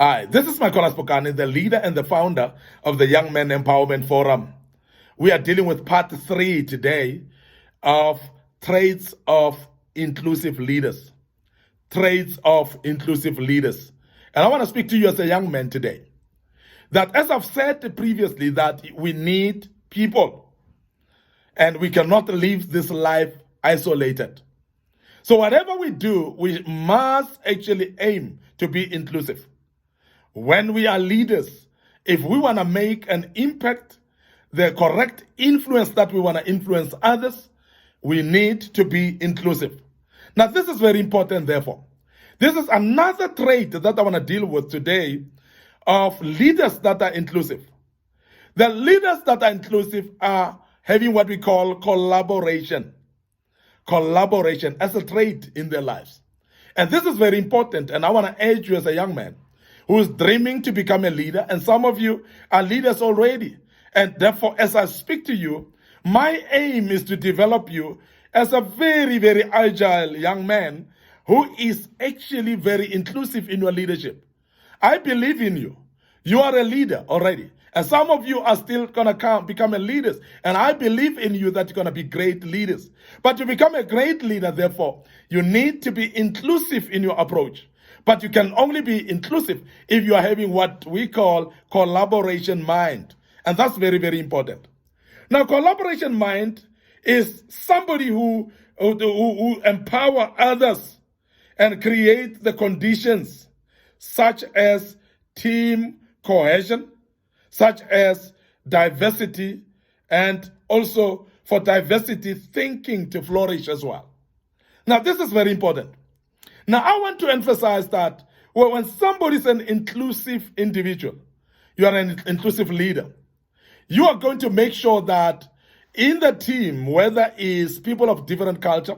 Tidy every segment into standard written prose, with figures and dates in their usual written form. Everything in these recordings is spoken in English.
Hi, this is Michael Spokane, the leader and the founder of the Young Men Empowerment Forum. We are dealing with part 3 today of traits of inclusive leaders. Traits of inclusive leaders. And I want to speak to you as a young man today. That as I've said previously, that we need people. And we cannot live this life isolated. So whatever we do, we must actually aim to be inclusive. When we are leaders, if we want to make an impact, the correct influence that we want to influence others, we need to be inclusive. Now, this is very important, therefore. This is another trait that I want to deal with today of leaders that are inclusive. The leaders that are inclusive are having what we call collaboration. Collaboration as a trait in their lives. And this is very important, and I want to urge you as a young man who is dreaming to become a leader, and some of you are leaders already. And therefore, as I speak to you, my aim is to develop you as a very, very agile young man who is actually very inclusive in your leadership. I believe in you. You are a leader already. And some of you are still going to become a leaders. And I believe in you that you're going to be great leaders. But to become a great leader, therefore, you need to be inclusive in your approach. But you can only be inclusive if you are having what we call collaboration mind. And that's very, very important. Now, collaboration mind is somebody who empower others and create the conditions such as team cohesion, such as diversity, and also for diversity thinking to flourish as well. Now, this is very important. Now, I want to emphasize that when somebody is an inclusive individual, you are an inclusive leader, you are going to make sure that in the team, whether it's people of different culture,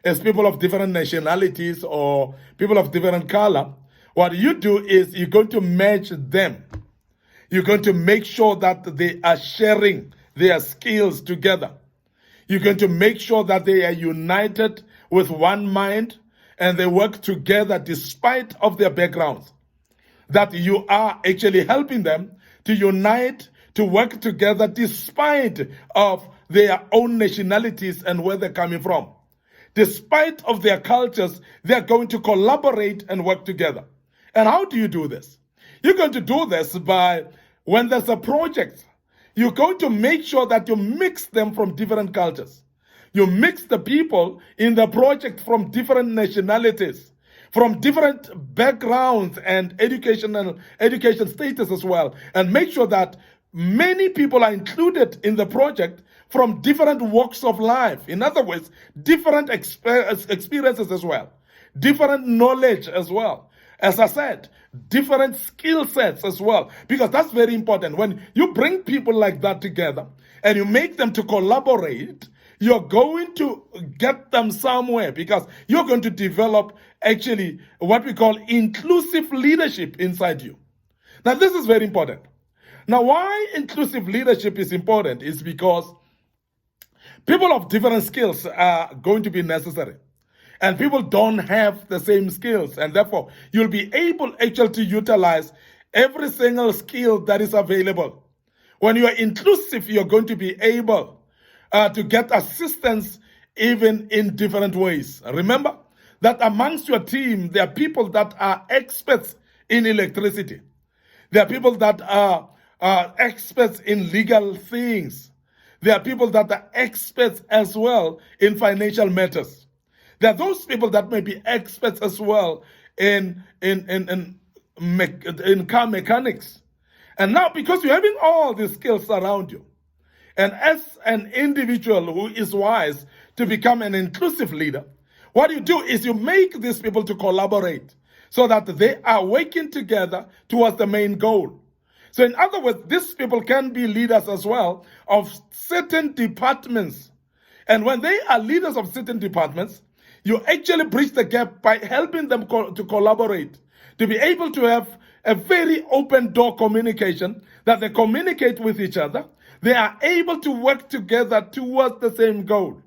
as people of different nationalities, or people of different color, what you do is you're going to match them. You're going to make sure that they are sharing their skills together. You're going to make sure that they are united with one mind and they work together despite of their backgrounds. That you are actually helping them to unite, to work together despite of their own nationalities and where they're coming from. Despite of their cultures, they're going to collaborate and work together. And how do you do this? You're going to do this by, when there's a project, you're going to make sure that you mix them from different cultures. You mix the people in the project from different nationalities, from different backgrounds and education status as well, and make sure that many people are included in the project from different walks of life. In other words, different experiences as well, different knowledge as well. As I said, different skill sets as well, because that's very important. When you bring people like that together and you make them to collaborate, you're going to get them somewhere because you're going to develop actually what we call inclusive leadership inside you. Now, this is very important. Now, why inclusive leadership is important is because people of different skills are going to be necessary. And people don't have the same skills. And therefore, you'll be able actually to utilize every single skill that is available. When you are inclusive, you're going to be able to get assistance even in different ways. Remember that amongst your team, there are people that are experts in electricity. There are people that are experts in legal things. There are people that are experts as well in financial matters. There are those people that may be experts as well in car mechanics. And now, because you're having all these skills around you, and as an individual who is wise to become an inclusive leader, what you do is you make these people to collaborate so that they are working together towards the main goal. So in other words, these people can be leaders as well of certain departments. And when they are leaders of certain departments, you actually bridge the gap by helping them to collaborate, to be able to have a very open door communication, that they communicate with each other. They are able to work together towards the same goal.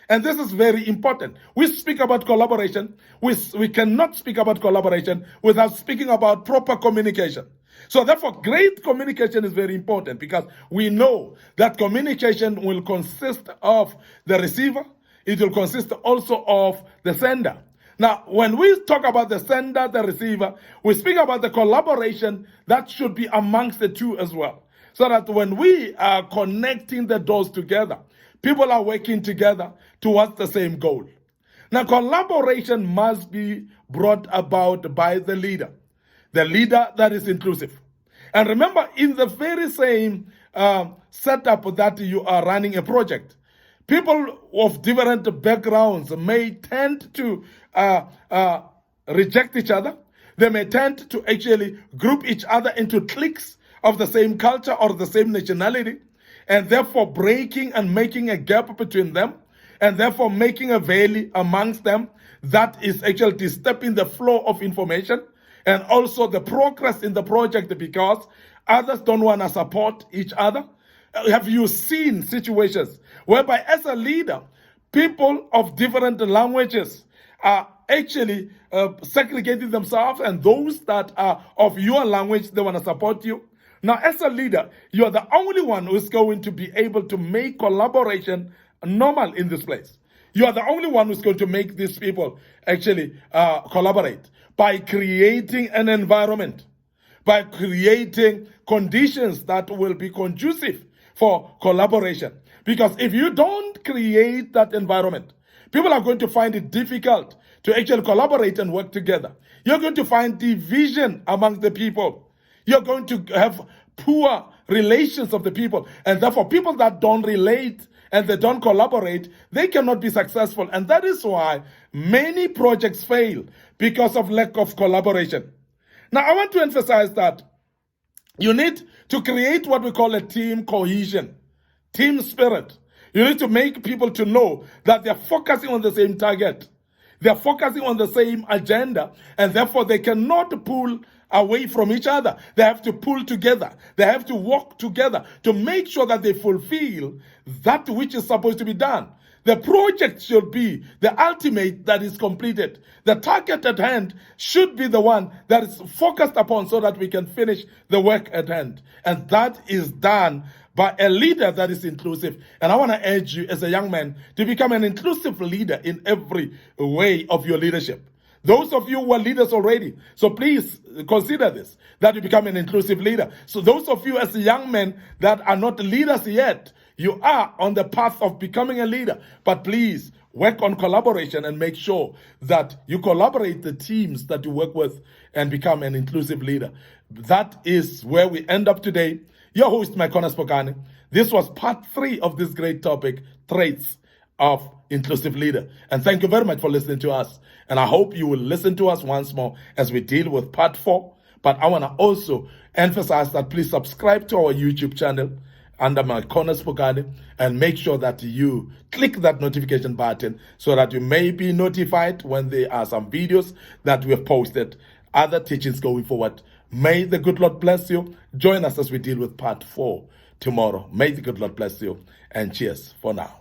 And this is very important. We speak about collaboration. We cannot speak about collaboration without speaking about proper communication. So therefore, great communication is very important, because we know that communication will consist of the receiver. It will consist also of the sender. Now, when we talk about the sender, the receiver, we speak about the collaboration that should be amongst the two as well. So that when we are connecting the dots together, people are working together towards the same goal. Now, collaboration must be brought about by the leader that is inclusive. And remember, in the very same setup that you are running a project, people of different backgrounds may tend to reject each other. They may tend to actually group each other into cliques of the same culture or the same nationality, and therefore breaking and making a gap between them, and therefore making a veil amongst them that is actually disturbing the flow of information and also the progress in the project, because others don't want to support each other. Have you seen situations whereby, as a leader, people of different languages are actually segregating themselves, and those that are of your language, they want to support you? Now, as a leader, you are the only one who is going to be able to make collaboration normal in this place. You are the only one who's going to make these people actually collaborate by creating an environment, by creating conditions that will be conducive for collaboration. Because if you don't create that environment, people are going to find it difficult to actually collaborate and work together. You're going to find division among the people. You're going to have poor relations of the people. And therefore, people that don't relate and they don't collaborate, they cannot be successful. And that is why many projects fail, because of lack of collaboration. Now, I want to emphasize that you need to create what we call a team cohesion, team spirit. You need to make people to know that they're focusing on the same target. They're focusing on the same agenda, and therefore they cannot pull away from each other. They have to pull together. They have to work together to make sure that they fulfill that which is supposed to be done. The project should be the ultimate that is completed. The target at hand should be the one that is focused upon, so that we can finish the work at hand. And that is done by a leader that is inclusive. And I want to urge you as a young man to become an inclusive leader in every way of your leadership. Those of you who are leaders already, so please consider this, that you become an inclusive leader. So those of you as young men that are not leaders yet, you are on the path of becoming a leader. But please work on collaboration and make sure that you collaborate the teams that you work with and become an inclusive leader. That is where we end up today. Your host, Ymef Spokane. This was part 3 of this great topic, traits of inclusive leader. And thank you very much for listening to us. And I hope you will listen to us once more as we deal with part 4. But I want to also emphasize that please subscribe to our YouTube channel under Ymef Spokane, and make sure that you click that notification button so that you may be notified when there are some videos that we have posted, other teachings going forward. May the good Lord bless you. Join us as we deal with part 4 tomorrow. May the good Lord bless you, and cheers for now.